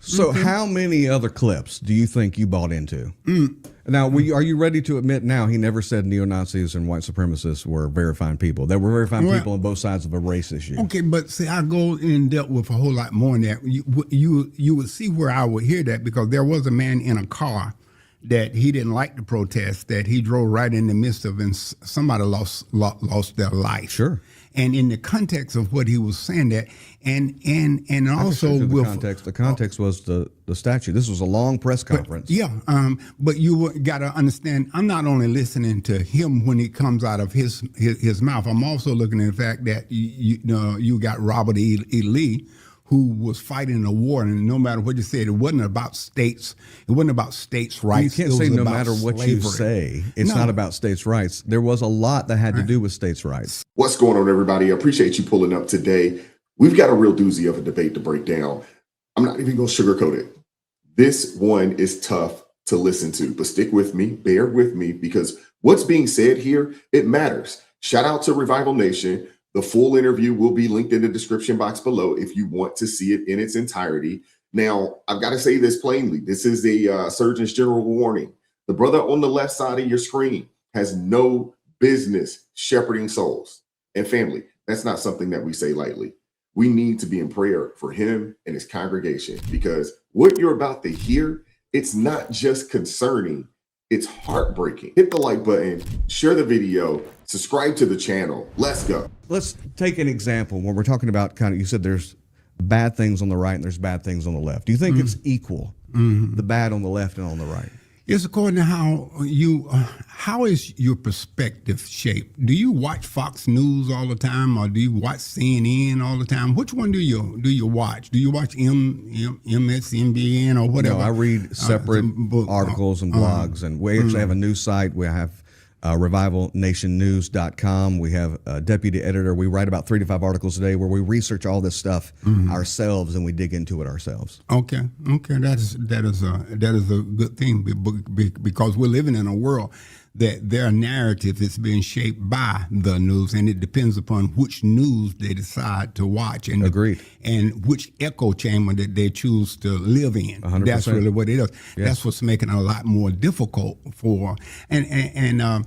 So how many other clips do you think you bought into? Now, are you ready to admit now he never said neo-Nazis and white supremacists were very fine people? They were very fine people on both sides of a race issue. Okay, but see, I go in depth with a whole lot more than that. You would see where I would hear that, because there was a man in a car that he didn't like the protest, that he drove right in the midst of, and somebody lost their life. Sure. And in the context of what he was saying, that and also the context was the statue. This was a long press conference. But you got to understand, I'm not only listening to him when it comes out of his mouth. I'm also looking at the fact that you got Robert E. Lee, who was fighting a war, and no matter what you said, it wasn't about states. It wasn't about states' rights. You can't say no matter what you say, it's not about states' rights. There was a lot that had to do with states' rights. What's going on, everybody? I appreciate you pulling up today. We've got a real doozy of a debate to break down. I'm not even going to sugarcoat it. This one is tough to listen to, but stick with me, bear with me, because what's being said here, it matters. Shout out to Revival Nation. The full interview will be linked in the description box below if you want to see it in its entirety. Now, I've got to say this plainly. This is a Surgeon's General warning. The brother on the left side of your screen has no business shepherding souls and family. That's not something that we say lightly. We need to be in prayer for him and his congregation, because what you're about to hear, it's not just concerning, it's heartbreaking. Hit the like button, share the video, subscribe to the channel. Let's go. Let's take an example when we're talking about you said there's bad things on the right and there's bad things on the left. Do you think it's equal, the bad on the left and on the right? It's according to how is your perspective shaped? Do you watch Fox News all the time, or do you watch CNN all the time? Which one do you watch? Do you watch MSNBC or whatever? No, I read separate articles and blogs, and we actually have a news site. We have revivalnationnews.com. We have a deputy editor. We write about 3 to 5 articles a day where we research all this stuff ourselves and we dig into it ourselves. Okay, that is a good thing, because we're living in a world that their narrative is being shaped by the news, and it depends upon which news they decide to watch, and agreed, and which echo chamber that they choose to live in. 100%. That's really what it is. Yes. That's what's making it a lot more difficult for. How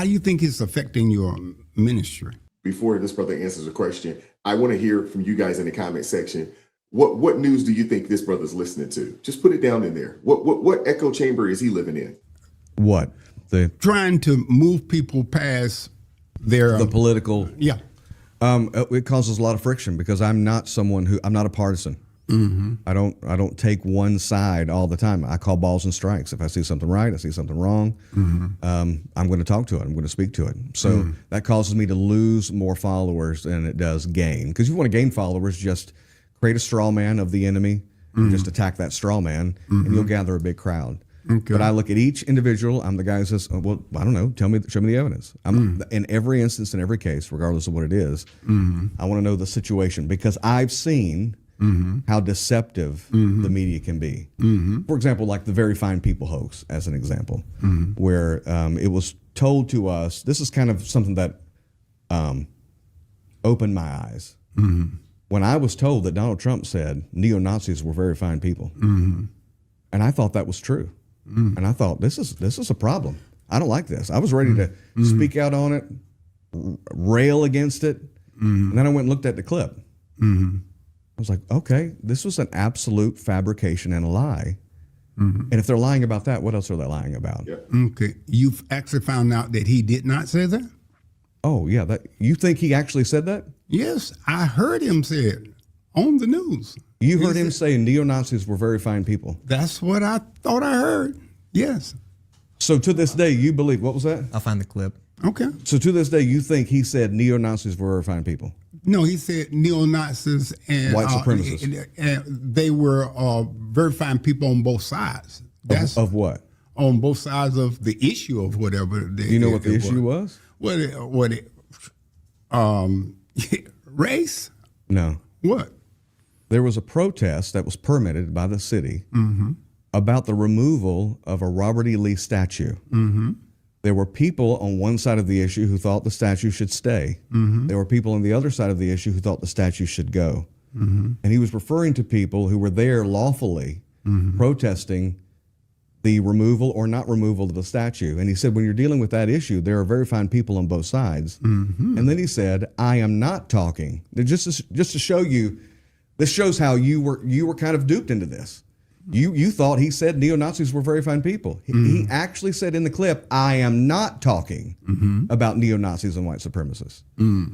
do you think it's affecting your ministry? Before this brother answers a question, I want to hear from you guys in the comment section. What news do you think this brother's listening to? Just put it down in there. What echo chamber is he living in? What? Trying to move people past the political. Yeah. It causes a lot of friction, because I'm not a partisan. I don't take one side all the time. I call balls and strikes. If I see something right, I see something wrong, I'm going to talk to it. I'm going to speak to it. So that causes me to lose more followers than it does gain. Because if you want to gain followers, just create a straw man of the enemy, and just attack that straw man, and you'll gather a big crowd. Okay. But I look at each individual. I'm the guy who says, well, I don't know. Show me the evidence. In every instance, in every case, regardless of what it is, I want to know the situation, because I've seen how deceptive the media can be. For example, like the Very Fine People hoax, as an example, where it was told to us. This is kind of something that opened my eyes. When I was told that Donald Trump said neo-Nazis were very fine people. And I thought that was true. And I thought, this is a problem. I don't like this. I was ready to speak out on it, rail against it. And then I went and looked at the clip. I was like, okay, this was an absolute fabrication and a lie. And if they're lying about that, what else are they lying about? Yeah. Okay. You've actually found out that he did not say that? Oh, yeah. You think he actually said that? Yes. I heard him say it on the news. You heard him say neo-Nazis were very fine people. That's what I thought I heard. Yes. So to this day, you believe, what was that? I'll find the clip. Okay. So to this day, you think he said neo-Nazis were very fine people? No, he said neo-Nazis and white supremacists. They were very fine people on both sides. That's of what? On both sides of the issue of whatever. You know what the issue was? Race? No. What? There was a protest that was permitted by the city about the removal of a Robert E. Lee statue. There were people on one side of the issue who thought the statue should stay. There were people on the other side of the issue who thought the statue should go. and he was referring to people who were there lawfully protesting the removal or not removal of the statue. And he said, when you're dealing with that issue, there are very fine people on both sides. And then he said, I am not talking. Just to show you, this shows how you were kind of duped into this. You thought he said neo-Nazis were very fine people. He actually said in the clip, I am not talking about neo-Nazis and white supremacists.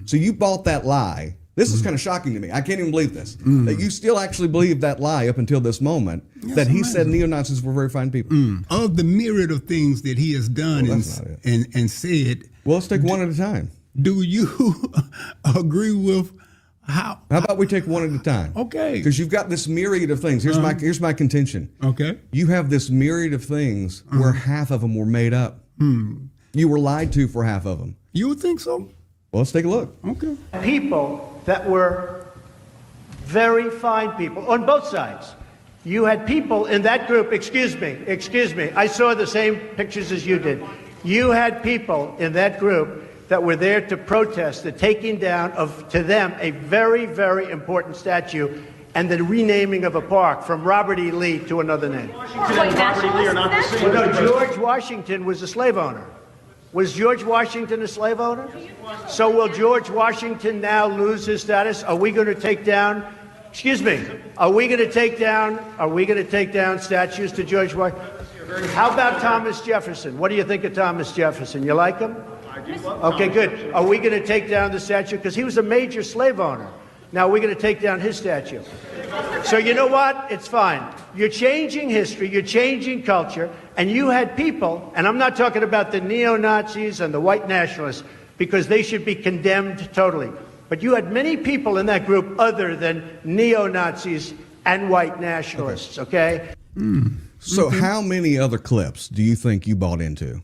So you bought that lie. This is kind of shocking to me. I can't even believe this. That you still actually believe that lie up until this moment, that he said neo-Nazis were very fine people. Of the myriad of things that he has done and said. Well, let's take one at a time. Do you agree with how about we take one at a time? Okay. Because you've got this myriad of things. Here's my contention. Okay. You have this myriad of things where half of them were made up. You were lied to for half of them. You would think so? Well, let's take a look. Okay. People that were very fine people on both sides. You had people in that group, excuse me, I saw the same pictures as you did. You had people in that group that were there to protest the taking down of, to them, a very, very important statue and the renaming of a park from Robert E. Lee to another name. Robert E. Lee are not the same. No, George Washington was a slave owner. Was George Washington a slave owner? So will George Washington now lose his status? Are we going to take down, excuse me, are we going to take down statues to George Washington? How about Thomas Jefferson? What do you think of Thomas Jefferson? You like him? Okay, good. Are we going to take down the statue? Because he was a major slave owner. Now we're going to take down his statue. So you know what? It's fine. You're changing history, you're changing culture, and you had people, and I'm not talking about the neo-Nazis and the white nationalists, because they should be condemned totally. But you had many people in that group other than neo-Nazis and white nationalists, okay? So how many other clips do you think you bought into?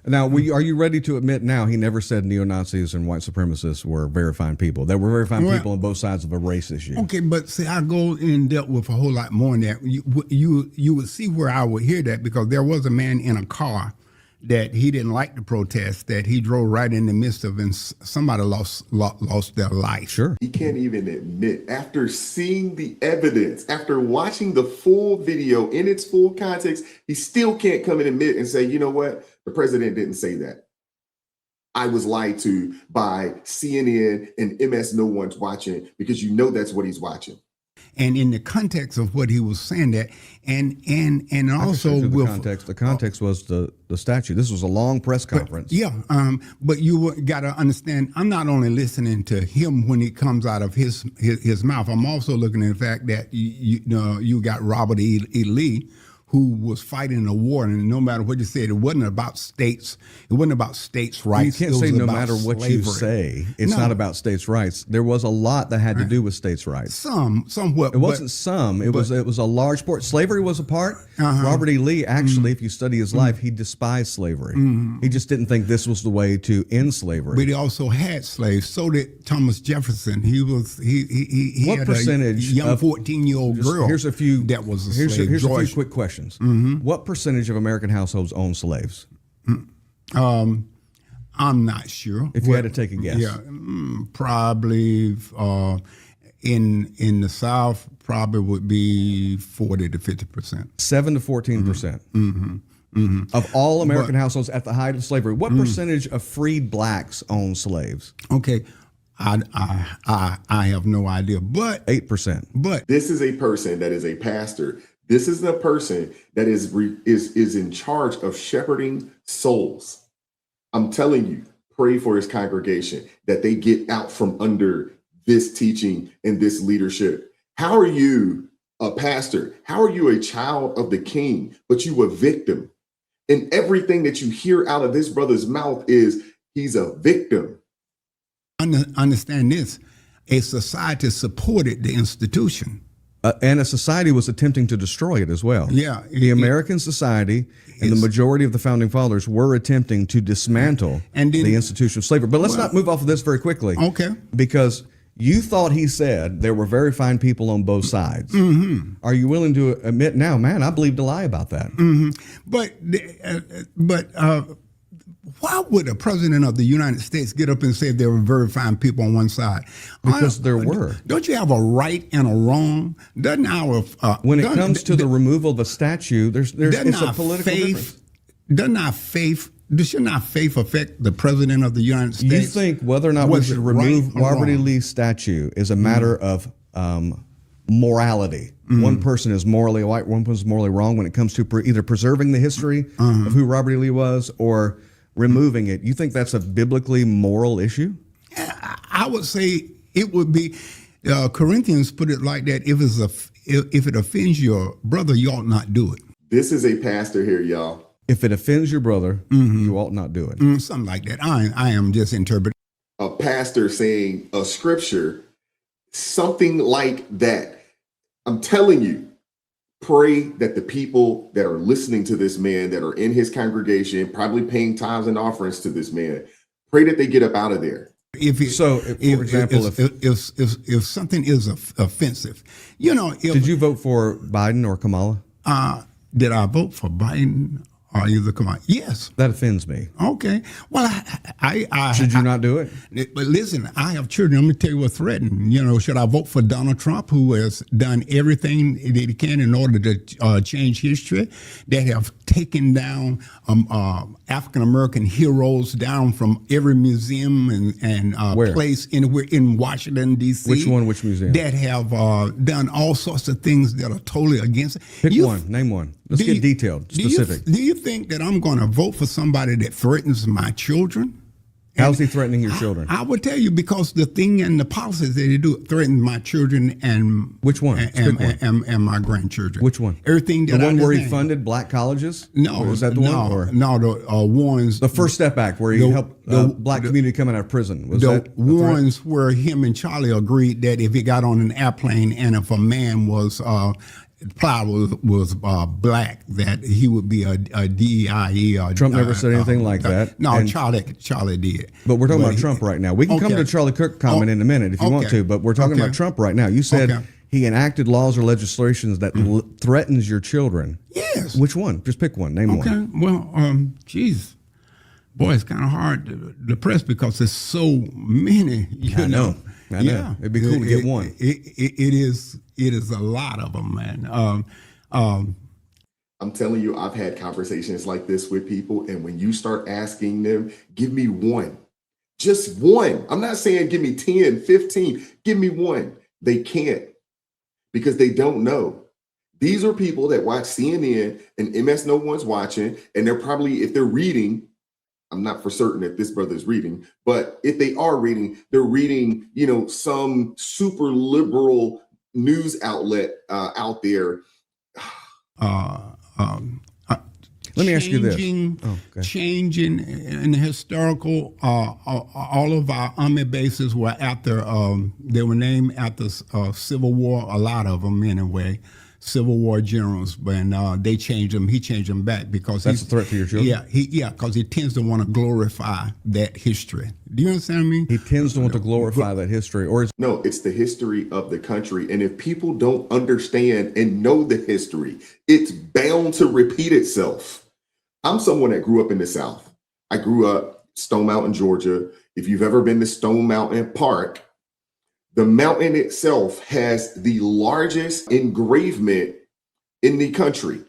Now, are you ready to admit now he never said neo-Nazis and white supremacists were very fine people? They were very fine people on both sides of a race issue. Okay, but see, I go in depth with a whole lot more than that. You would see where I would hear that, because there was a man in a car that he didn't like the protest, that he drove right in the midst of, and somebody lost their life. Sure. He can't even admit, after seeing the evidence, after watching the full video in its full context, he still can't come and admit and say, you know what? The president didn't say that. I was lied to by CNN and MS No One's Watching, because you know that's what he's watching. And in the context of what he was saying, that and also the context was the statue. This was a long press conference. But you got to understand, I'm not only listening to him when it comes out of his mouth. I'm also looking at the fact that you got Robert E. Lee, who was fighting a war, and no matter what you said, it wasn't about states. It wasn't about states' rights. You can't say no matter what you say, it's not about states' rights. There was a lot that had to do with states' rights. Somewhat. It wasn't some. It was a large part. Slavery was a part. Robert E. Lee, actually, if you study his life, he despised slavery. He just didn't think this was the way to end slavery. But he also had slaves. So did Thomas Jefferson. He what had percentage a young 14-year-old girl here's a few, that was a slave. Here's a few quick questions. What percentage of American households own slaves? I'm not sure. If you had to take a guess. Yeah, probably in the South, probably would be 40 to 50%. 7 to 14%. Of all American households at the height of slavery. What percentage of freed blacks own slaves? Okay. I have no idea, but 8%. But this is a person that is a pastor. This is the person that is in charge of shepherding souls. I'm telling you, pray for his congregation that they get out from under this teaching and this leadership. How are you a pastor? How are you a child of the king, but you a victim? And everything that you hear out of this brother's mouth is he's a victim. Understand this, a society supported the institution. And a society was attempting to destroy it as well. Yeah. The American society and the majority of the founding fathers were attempting to dismantle the institution of slavery. But let's not move off of this very quickly. Okay. Because you thought he said there were very fine people on both sides. Are you willing to admit now, man, I believed a lie about that? But Why would the president of the United States get up and say there were very fine people on one side? Because there were. Don't you have a right and a wrong? Doesn't our when it comes to the removal of a statue, it's a political difference. Should not faith affect the president of the United States? You think whether or not we should remove Robert E. Lee's statue is a matter of morality? One person is morally right, one person is morally wrong when it comes to either preserving the history of who Robert E. Lee was or removing it. You think that's a biblically moral issue? I would say it would be. Corinthians put it like that: if it offends your brother, you ought not do it. This is a pastor here, y'all. If it offends your brother, you ought not do it. Something like that. I am just interpreting. A pastor saying a scripture, something like that. I'm telling you, pray that the people that are listening to this man, that are in his congregation, probably paying tithes and offerings to this man, pray that they get up out of there. If something is offensive, did you vote for Biden or Kamala? Did I vote for Biden or either Kamala? Yes. That offends me. Okay. Well, should you not do it? But listen, I have children. Let me tell you what's threatened. Should I vote for Donald Trump, who has done everything that he can in order to change history, that have taken down African American heroes down from every museum and place in Washington D.C. Which one? Which museum? That have done all sorts of things that are totally against it. Pick one. Name one. Let's get detailed, specific. Do you think that I'm going to vote for somebody that threatens my children? How's he threatening your children? I would tell you, because the thing and the policies that they do threaten my children and which one? And my grandchildren. Which one? Everything that the one where he funded black colleges? No, is that the one? Or? No, the ones. The First Step Act, where he helped black community coming out of prison. Was that the ones where him and Charlie agreed that if he got on an airplane and if a man was was black, that he would be a DEIE. Trump never said anything like that. No, Charlie did. But we're talking about Trump right now. We can come to Charlie Kirk comment in a minute if you want to, but we're talking about Trump right now. You said he enacted laws or legislations that threatens your children. Yes. Which one? Just pick one. Name one. Okay. Well, geez. Boy, it's kind of hard to press because there's so many. I know. Yeah. It'd be cool to get one. It is a lot of them, man. I'm telling you, I've had conversations like this with people, and when you start asking them, give me one, just one. I'm not saying give me 10, 15, give me one. They can't, because they don't know. These are people that watch CNN and MS No One's watching, and they're probably, if they're reading, I'm not for certain if this brother's reading, but if they are reading, they're reading, some super liberal news outlet out there. Let me ask you this. Changing in the historical, all of our army bases were after, they were named after Civil War, a lot of them anyway, Civil War generals, but they changed them. He changed them back because that's a threat to your children. Yeah, because he tends to want to glorify that history. Do you understand me? He tends to want to glorify that history, no, it's the history of the country. And if people don't understand and know the history, it's bound to repeat itself. I'm someone that grew up in the South. I grew up Stone Mountain, Georgia. If you've ever been to Stone Mountain Park, the mountain itself has the largest engravement in the country,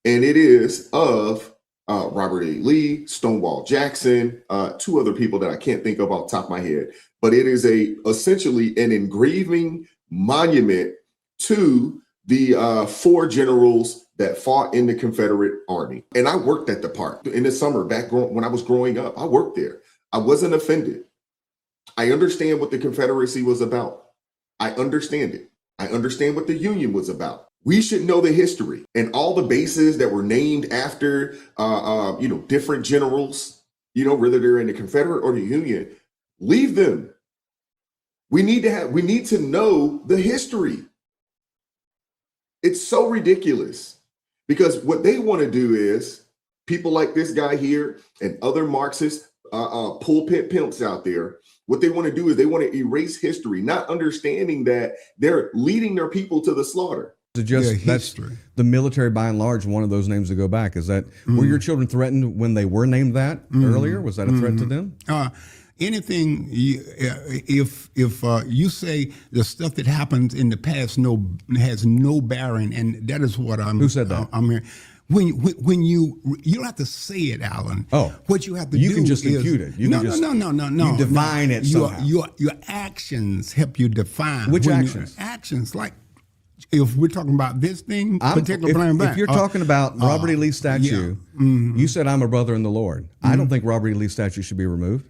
and it is of Robert E. Lee, Stonewall Jackson, two other people that I can't think of off the top of my head, but it is essentially an engraving monument to the four generals that fought in the Confederate Army. And I worked at the park in the summer back when I was growing up. I worked there. I wasn't offended. I understand what the Confederacy was about. I understand it. I understand what the Union was about. We should know the history, and all the bases that were named after, different generals, whether they're in the Confederate or the Union, leave them. We need to know the history. It's so ridiculous, because what they want to do is, people like this guy here and other Marxist pulpit pimps out there, what they want to do is they want to erase history, not understanding that they're leading their people to the slaughter. That's history. the military, by and large, one of those names to go back. Is that were your children threatened when they were named that earlier? Was that a threat to them? Anything, if you say the stuff that happens in the past has no bearing, and that is what I'm. Who said that? I'm hearing. When you don't have to say it, Alan. Oh, what you have to you do can just is, impute it. No. You define it somehow. Your actions help you define. Which actions? Actions, like if we're talking about this thing, if you're talking about Robert E. Lee's statue, you said I'm a brother in the Lord. I don't think Robert E. Lee's statue should be removed.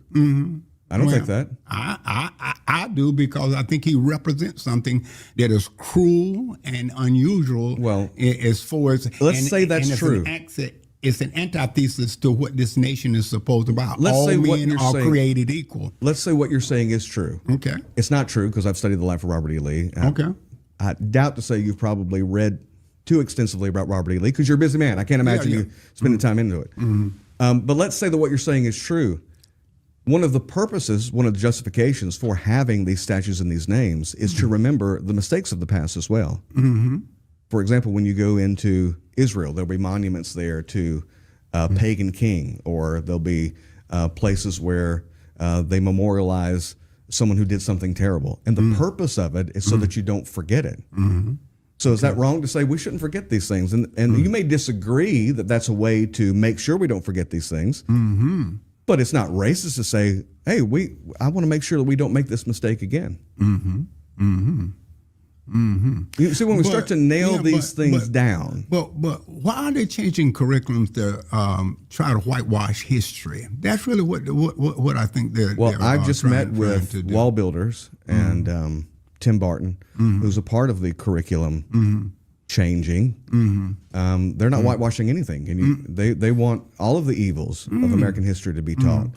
I don't think that. I do, because I think he represents something that is cruel and unusual. Well, as far as let's say that's true. It's an antithesis to what this nation is supposed to be about. Let's all say what men you're are saying, created equal. Let's say what you're saying is true. Okay. It's not true, because I've studied the life of Robert E. Lee. Okay. I doubt to say you've probably read too extensively about Robert E. Lee, because you're a busy man. I can't imagine you spending time into it. But let's say that what you're saying is true. One of the purposes, one of the justifications for having these statues and these names is to remember the mistakes of the past as well. For example, when you go into Israel, there'll be monuments there to a pagan king, or there'll be places where they memorialize someone who did something terrible. And the purpose of it is so that you don't forget it. So is that wrong to say we shouldn't forget these things? And you may disagree that that's a way to make sure we don't forget these things. But it's not racist to say, hey, I want to make sure that we don't make this mistake again. You see, when we start to nail these things down. But why are they changing curriculums to try to whitewash history? That's really what I think they're. Well, I've just met trying with to do. wall builders and Tim Barton, who's a part of the curriculum changing. They're not whitewashing anything, and they want all of the evils of American history to be taught.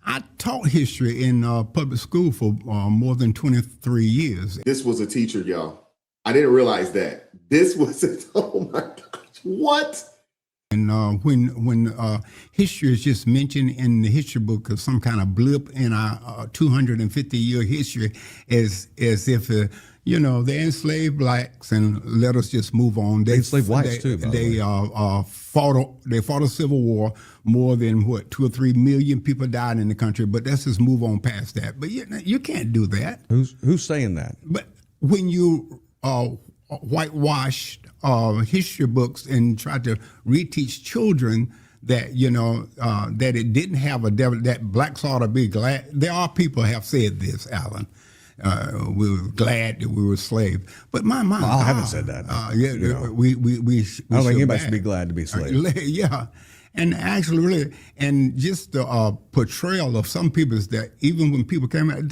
I taught history in public school for more than 23 years. This was a teacher, y'all. I didn't realize that. This was oh my gosh, what? And when history is just mentioned in the history book as some kind of blip in our 250-year history, as if they enslaved blacks and let us just move on. They enslaved whites too. They fought a civil war. More than 2 or 3 million people died in the country. But let's just move on past that. But you can't do that. Who's saying that? But when you whitewash history books and try to reteach children that that it didn't have a devil, that blacks ought to be glad. There are people who have said this, Alan. We were glad that we were slaves, but my well, I haven't said that. We I don't think anybody should be glad to be slaves. Yeah. And actually, really, and just the portrayal of some people is that even when people came out,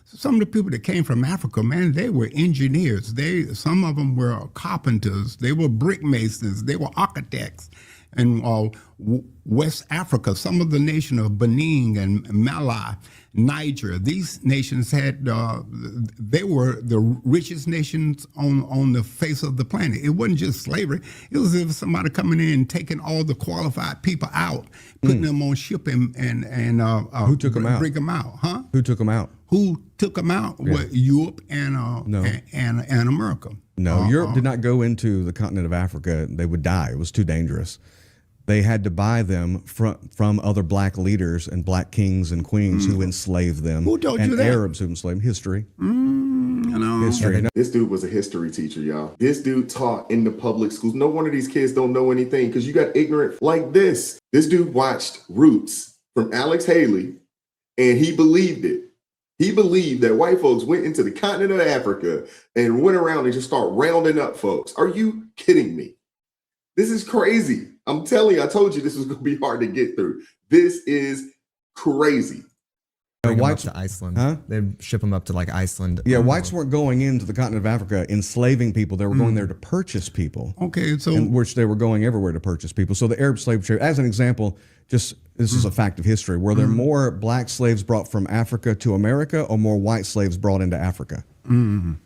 some of the people that came from Africa, man, they were engineers. Some of them were carpenters. They were brick masons. They were architects. And West Africa, some of the nation of Benin and Mali, Niger, these nations they were the richest nations on the face of the planet. It wasn't just slavery. It was if somebody coming in and taking all the qualified people out, putting them on ship and who took them out? Bring them out, huh? Who took them out? Who took them out? Yeah. What, Europe and America. No, Europe did not go into the continent of Africa. They would die. It was too dangerous. They had to buy them from other black leaders and black kings and queens who enslaved them. Who told you that? And Arabs who enslaved them. History. History. This dude was a history teacher, y'all. This dude taught in the public schools. No wonder these kids don't know anything, because you got ignorant like this. This dude watched Roots from Alex Haley, and he believed it. He believed that white folks went into the continent of Africa and went around and just start rounding up folks. Are you kidding me? This is crazy. I'm telling you, I told you this was going to be hard to get through. This is crazy. Whites to Iceland. Huh? They'd ship them up to like Iceland. Yeah, whites weren't going into the continent of Africa enslaving people. They were going there to purchase people. Okay, so in which they were going everywhere to purchase people. So the Arab slave trade, as an example, this is a fact of history. Were there more black slaves brought from Africa to America, or more white slaves brought into Africa? More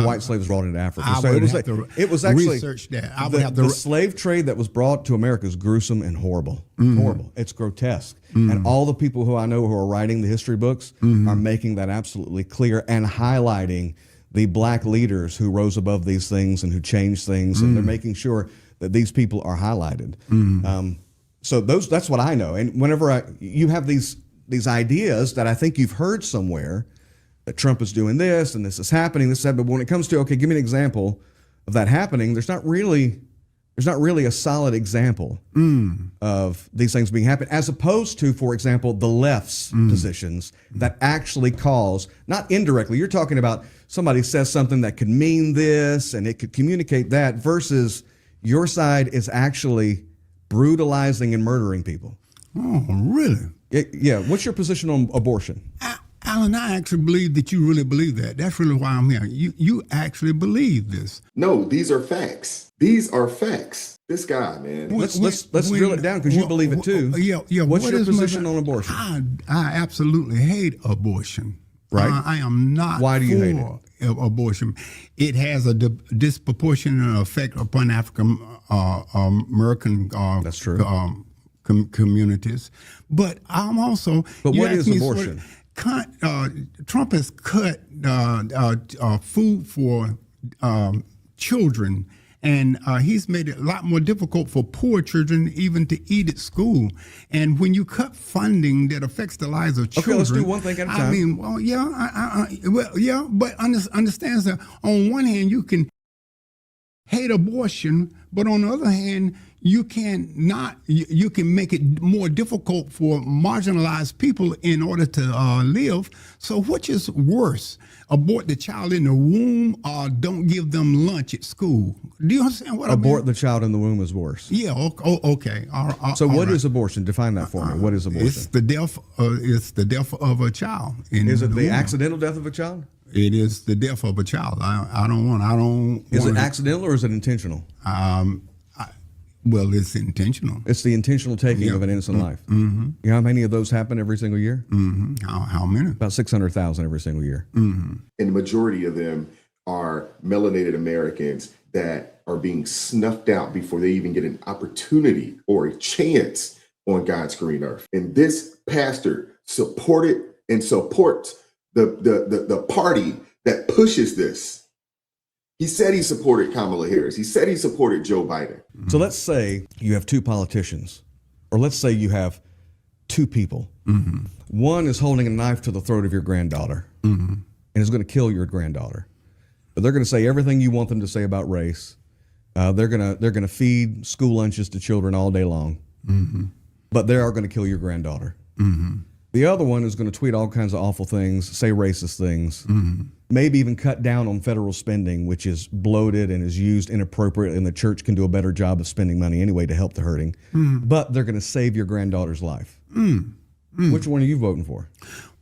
white slaves brought into Africa. So it was actually research that. The slave trade that was brought to America is gruesome and horrible. Horrible. It's grotesque. And all the people who I know who are writing the history books are making that absolutely clear and highlighting the black leaders who rose above these things and who changed things, and they're making sure that these people are highlighted. So that's what I know. And whenever you have these ideas that I think you've heard somewhere, that Trump is doing this and this is happening, but when it comes to, okay, give me an example of that happening, there's not really a solid example of these things being happened, as opposed to, for example, the left's positions that actually cause, not indirectly, you're talking about somebody says something that could mean this and it could communicate that, versus your side is actually brutalizing and murdering people. Oh, really? Yeah. What's your position on abortion? Alan, I actually believe that you really believe that. That's really why I'm here. You actually believe this. No, these are facts. These are facts. This guy, man. Let's drill it down, because you believe it too. Yeah. What's your position on abortion? I absolutely hate abortion. Right. I am not. Why do you hate it? Abortion. It has a disproportionate effect upon African American. That's true. Communities, but I'm also. But what is abortion? Trump has cut food for children, and he's made it a lot more difficult for poor children even to eat at school. And when you cut funding that affects the lives of children, okay, let's do one thing at a time. I mean, well, yeah, but understands that on one hand you can hate abortion, but on the other hand, you can make it more difficult for marginalized people in order to live. So which is worse, abort the child in the womb or don't give them lunch at school? Do you understand what I mean? Abort the child in the womb is worse. Yeah, okay. So what is abortion? Define that for me. What is abortion? It's the death of a child. Is it the accidental death of a child? It is the death of a child. Is it accidental or is it intentional? Well, it's intentional. It's the intentional taking of an innocent life. Mm-hmm. You know how many of those happen every single year? Mm-hmm. How many? About 600,000 every single year. Mm-hmm. And the majority of them are melanated Americans that are being snuffed out before they even get an opportunity or a chance on God's green earth. And this pastor supported and supports the party that pushes this. He said he supported Kamala Harris. He said he supported Joe Biden. So let's say you have two politicians, or let's say you have two people. Mm-hmm. One is holding a knife to the throat of your granddaughter and is going to kill your granddaughter. But they're going to say everything you want them to say about race. They're going to feed school lunches to children all day long. Mm-hmm. But they are going to kill your granddaughter. Mm-hmm. The other one is going to tweet all kinds of awful things, say racist things, maybe even cut down on federal spending, which is bloated and is used inappropriately, and the church can do a better job of spending money anyway to help the hurting. But they're going to save your granddaughter's life. Which one are you voting for?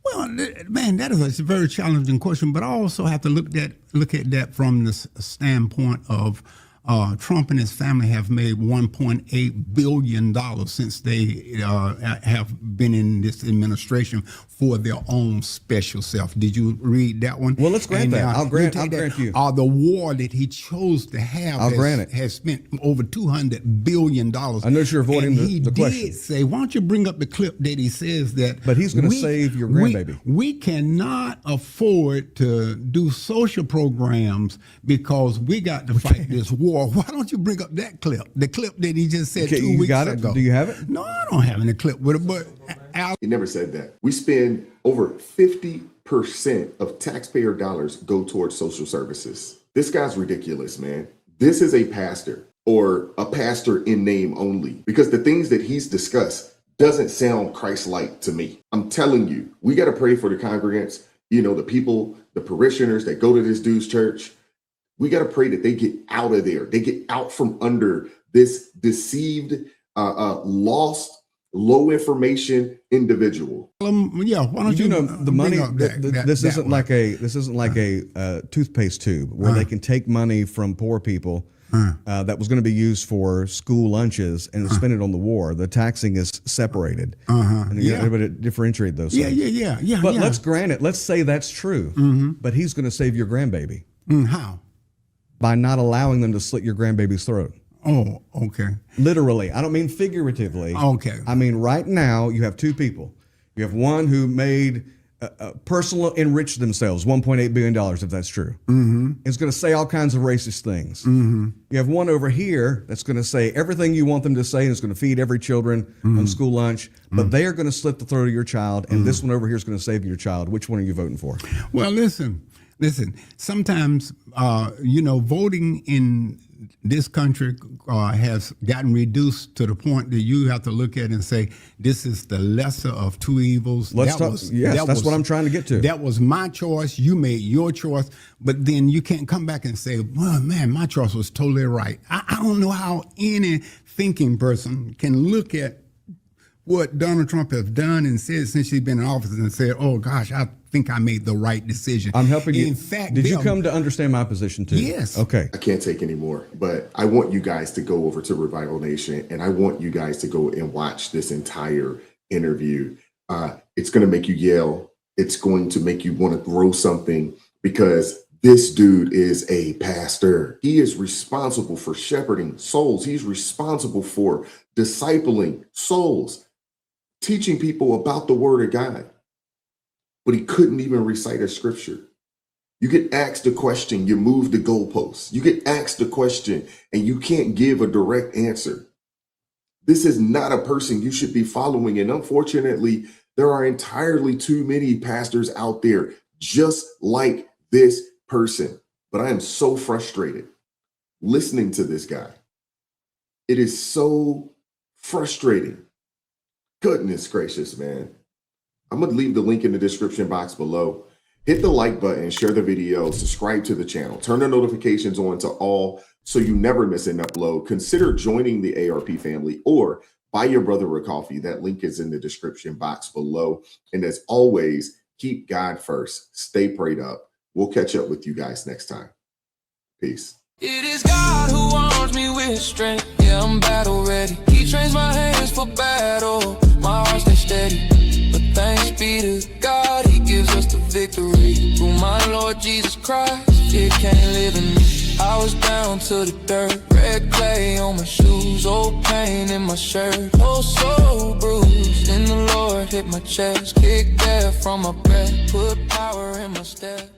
Well, man, that is a very challenging question, but I also have to look at that from the standpoint of Trump and his family have made $1.8 billion since they have been in this administration for their own special self. Did you read that one? Well, let's grant that. I'll grant you. The war that he chose to have has spent over $200 billion. I know you're avoiding the question. He did say, why don't you bring up the clip that he says that. But he's going to save your grandbaby. We cannot afford to do social programs because we got to fight this war. Why don't you bring up that clip? The clip that he just said 2 weeks ago. Do you have it? No, I don't have any clip with it, but He never said that. We spend over 50% of taxpayer dollars go towards social services. This guy's ridiculous, man. This is a pastor, or a pastor in name only, because the things that he's discussed doesn't sound Christ-like to me. I'm telling you, we got to pray for the congregants, the people, the parishioners that go to this dude's church. We got to pray that they get out of there. They get out from under this deceived, lost, low information individual. Why don't you the money? This isn't like a toothpaste tube where they can take money from poor people that was going to be used for school lunches and spend it on the war. The taxing is separated, and everybody differentiate those things. Yeah. But let's grant it. Let's say that's true. But he's going to save your grandbaby. How? By not allowing them to slit your grandbaby's throat. Oh, okay. Literally. I don't mean figuratively. Okay. I mean, right now, you have two people. You have one who made personal enrich themselves, $1.8 billion if that's true. It's going to say all kinds of racist things. You have one over here that's going to say everything you want them to say, and it's going to feed every children on school lunch, but they are going to slit the throat of your child, and this one over here is going to save your child. Which one are you voting for? Well, listen. Sometimes, voting in this country has gotten reduced to the point that you have to look at and say, this is the lesser of two evils. That's what I'm trying to get to. That was my choice. You made your choice. But then you can't come back and say, well, man, my choice was totally right. I don't know how any thinking person can look at what Donald Trump has done and said since he's been in office and said, oh, gosh, I think I made the right decision. I'm helping you. In fact, did you come to understand my position too? Yes. Okay. I can't take any more, but I want you guys to go over to Revival Nation, and I want you guys to go and watch this entire interview. It's going to make you yell. It's going to make you want to throw something, because this dude is a pastor. He is responsible for shepherding souls. He's responsible for discipling souls, teaching people about the word of God. But he couldn't even recite a scripture. You get asked a question, you move the goalposts. You get asked a question and you can't give a direct answer. This is not a person you should be following. And unfortunately, there are entirely too many pastors out there just like this person. But I am so frustrated listening to this guy. It is so frustrating. Goodness gracious, man. I'm going to leave the link in the description box below. Hit the like button, share the video, subscribe to the channel, turn the notifications on to all so you never miss an upload. Consider joining the ARP family or buy your brother a coffee. That link is in the description box below. And as always, keep God first. Stay prayed up. We'll catch up with you guys next time. Peace. It is God who arms me with strength. Yeah, I'm battle ready. He trains my hands for battle. My heart stays steady. But thanks be to God, he gives us the victory. Through my Lord Jesus Christ, it can't live in me. I was down to the dirt, red clay on my shoes, old pain in my shirt, oh so bruised. In the Lord hit my chest, kicked air from my breath, put power in my step.